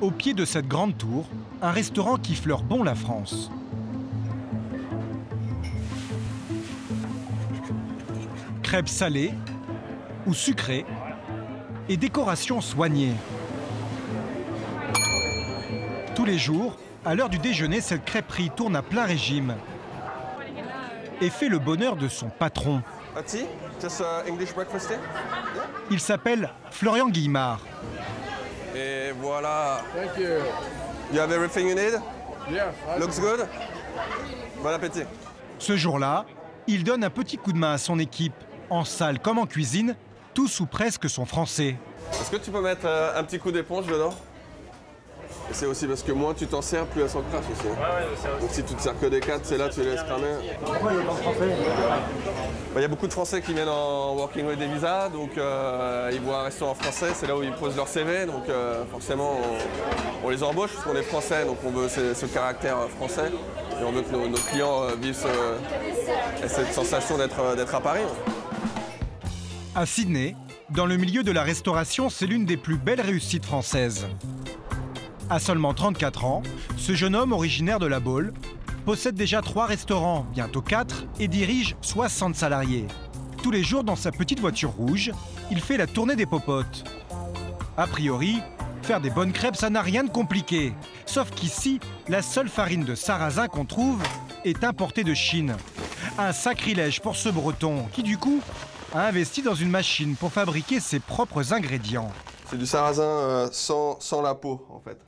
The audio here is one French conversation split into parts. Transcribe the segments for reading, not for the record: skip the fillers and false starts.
Au pied de cette grande tour, un restaurant qui fleure bon la France. Crêpes salées ou sucrées et décorations soignées. Tous les jours, à l'heure du déjeuner, cette crêperie tourne à plein régime et fait le bonheur de son patron. Il s'appelle Florian Guillemard. Et voilà. Thank you. You have everything you need? Yeah. Looks good? Bon appétit. Ce jour-là, il donne un petit coup de main à son équipe. En salle comme en cuisine, tous ou presque sont français. Est-ce que tu peux mettre un petit coup d'éponge dedans? Et c'est aussi parce que moins tu t'en sers, plus elle s'en crache aussi. Donc si tu te sers que des 4, c'est là tu les laisses cramer. Pourquoi il y a autant de Français? Il y a beaucoup de Français qui viennent en Working Holiday Visa, donc ils voient un restaurant français, c'est là où ils posent leur CV, donc forcément on les embauche parce qu'on est français, donc on veut ce caractère français et on veut que nos clients vivent cette sensation d'être à Paris. À Sydney, dans le milieu de la restauration, c'est l'une des plus belles réussites françaises. À seulement 34 ans, ce jeune homme originaire de La Baule possède déjà 3 restaurants, bientôt 4, et dirige 60 salariés. Tous les jours, dans sa petite voiture rouge, il fait la tournée des popotes. A priori, faire des bonnes crêpes, ça n'a rien de compliqué. Sauf qu'ici, la seule farine de sarrasin qu'on trouve est importée de Chine. Un sacrilège pour ce Breton qui, du coup, a investi dans une machine pour fabriquer ses propres ingrédients. C'est du sarrasin sans la peau, en fait.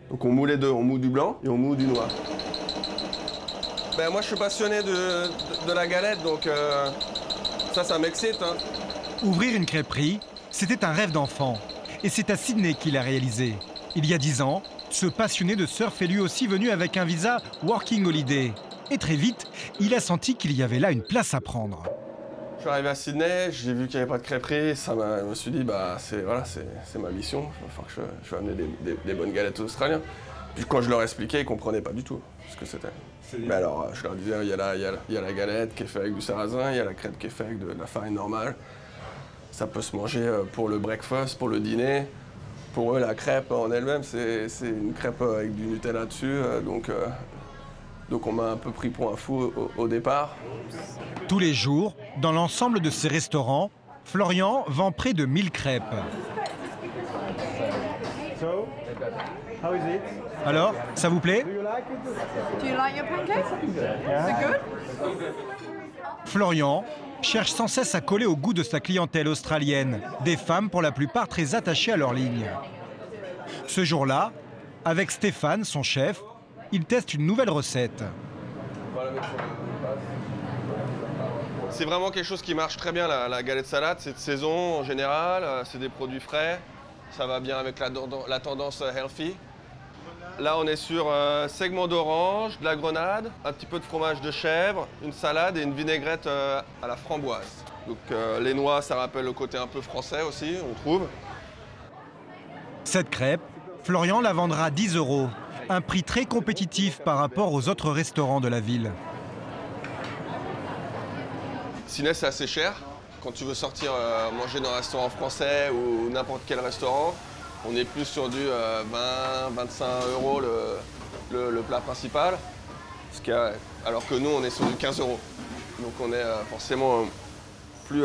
Donc on moule les deux, on moule du blanc et on moule du noir. Ben, moi, je suis passionné de la galette, donc ça m'excite. Hein. Ouvrir une crêperie, c'était un rêve d'enfant. Et c'est à Sydney qu'il l'a réalisé. Il y a 10 ans, ce passionné de surf est lui aussi venu avec un visa Working Holiday. Et très vite, il a senti qu'il y avait là une place à prendre. Je suis arrivé à Sydney, j'ai vu qu'il n'y avait pas de crêperie, je me suis dit, bah, c'est ma mission, il va je vais amener des bonnes galettes aux Australiens. Puis quand je leur expliquais, ils ne comprenaient pas du tout ce que c'était. Mais alors, je leur disais, il y a la galette qui est faite avec du sarrasin, il y a la crêpe qui est faite avec de la farine normale. Ça peut se manger pour le breakfast, pour le dîner. Pour eux, la crêpe en elle-même, c'est une crêpe avec du Nutella dessus, donc on m'a un peu pris pour un fou au départ. Tous les jours, dans l'ensemble de ces restaurants, Florian vend près de 1000 crêpes. So, how is it? Alors, ça vous plaît? Do you like it? Do you like your pancakes? They're good? Florian cherche sans cesse à coller au goût de sa clientèle australienne, des femmes pour la plupart très attachées à leur ligne. Ce jour-là, avec Stéphane, son chef, il teste une nouvelle recette. C'est vraiment quelque chose qui marche très bien, la galette salade. C'est de saison en général, c'est des produits frais. Ça va bien avec la tendance healthy. Là, on est sur un segment d'orange, de la grenade, un petit peu de fromage de chèvre, une salade et une vinaigrette à la framboise. Donc les noix, ça rappelle le côté un peu français aussi, on trouve. Cette crêpe, Florian la vendra 10 €, un prix très compétitif par rapport aux autres restaurants de la ville. Sydney, c'est assez cher. Quand tu veux sortir manger dans un restaurant français ou n'importe quel restaurant, on est plus sur du 20-25 € le plat principal. Alors que nous, on est sur du 15 €. Donc on est forcément plus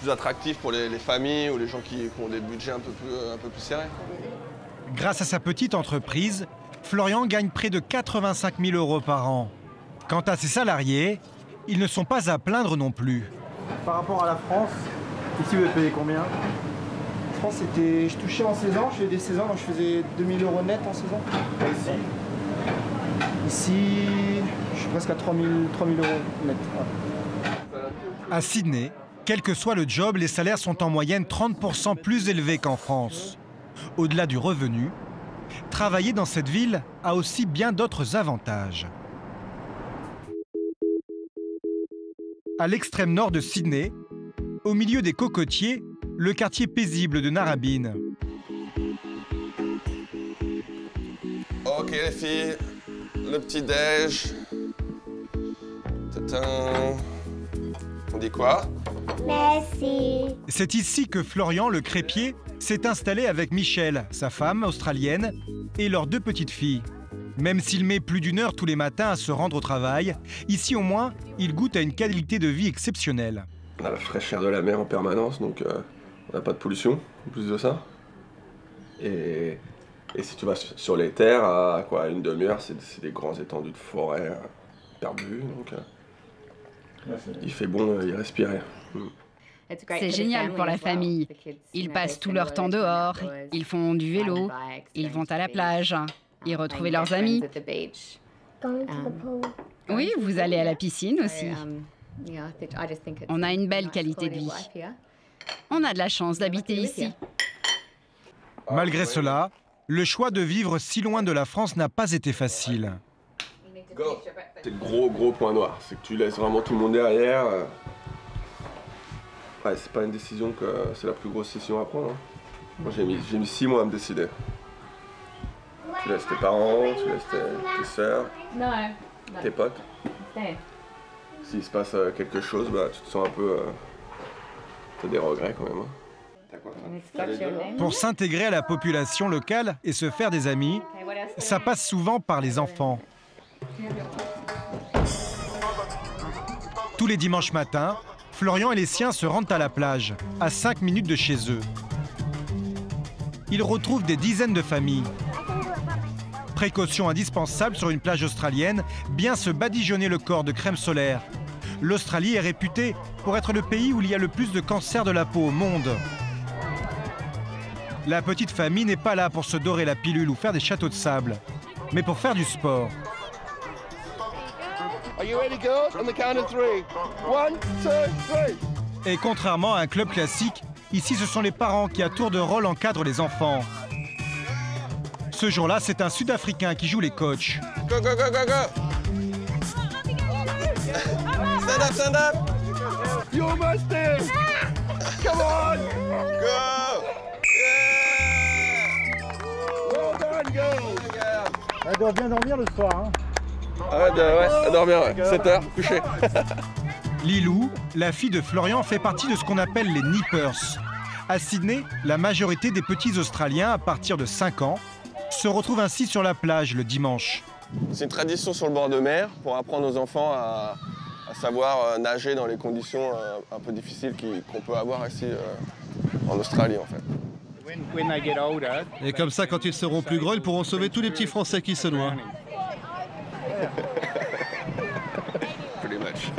attractif pour les familles ou les gens qui ont des budgets un peu plus serrés. Grâce à sa petite entreprise, Florian gagne près de 85 000 € par an. Quant à ses salariés, ils ne sont pas à plaindre non plus. Par rapport à la France, ici vous êtes payé combien? En France, je touchais en saison, je faisais des saisons, donc je faisais 2000 € net en saison. Ici, je suis presque à 3000 € net. Ouais. À Sydney, quel que soit le job, les salaires sont en moyenne 30% plus élevés qu'en France. Au-delà du revenu, travailler dans cette ville a aussi bien d'autres avantages. À l'extrême nord de Sydney, au milieu des cocotiers, le quartier paisible de Narrabeen. Ok les filles, le petit déj. On dit quoi? Merci. C'est ici que Florian, le crêpier, s'est installé avec Michelle, sa femme australienne, et leurs 2 petites filles. Même s'il met plus d'1 heure tous les matins à se rendre au travail, ici au moins, il goûte à une qualité de vie exceptionnelle. On a la fraîcheur de la mer en permanence, donc on n'a pas de pollution, en plus de ça. Et si tu vas sur les terres, à quoi, une demi-heure, c'est des grands étendues de forêt perdues, donc il fait bon y respirer. C'est génial pour la famille. Ils passent tout leur temps dehors, ils font du vélo, ils vont à la plage, ils retrouvent leurs amis. Oui, vous allez à la piscine aussi. On a une belle qualité de vie. On a de la chance d'habiter ici. Malgré cela, le choix de vivre si loin de la France n'a pas été facile. C'est le gros point noir, c'est que tu laisses vraiment tout le monde derrière. Ouais, c'est pas une décision que c'est la plus grosse décision à prendre. Moi j'ai mis 6 mois à me décider. Tu laisses tes parents, tu laisses tes sœurs, tes potes. S'il se passe quelque chose, bah, tu te sens un peu... t'as des regrets quand même. Pour s'intégrer à la population locale et se faire des amis, ça passe souvent par les enfants. Tous les dimanches matins, Florian et les siens se rendent à la plage, à 5 minutes de chez eux. Ils retrouvent des dizaines de familles. Précaution indispensable sur une plage australienne, bien se badigeonner le corps de crème solaire. L'Australie est réputée pour être le pays où il y a le plus de cancers de la peau au monde. La petite famille n'est pas là pour se dorer la pilule ou faire des châteaux de sable, mais pour faire du sport. Et contrairement à un club classique, ici ce sont les parents qui à tour de rôle encadrent les enfants. Ce jour-là, c'est un Sud-Africain qui joue les coachs. Go, go, go, go, go! Stand up, stand up! You must stay! Come on! Go! Yeah! Well done, go! Elle doit bien dormir le soir. Hein. Ouais, à dormir, ouais. 7 heures, couché. Lilou, la fille de Florian, fait partie de ce qu'on appelle les nippers. À Sydney, la majorité des petits Australiens, à partir de 5 ans, se retrouvent ainsi sur la plage le dimanche. C'est une tradition sur le bord de mer pour apprendre aux enfants à savoir nager dans les conditions un peu difficiles qu'on peut avoir ici en Australie en fait. Et comme ça, quand ils seront plus gros, ils pourront sauver tous les petits Français qui se noient. Pretty much.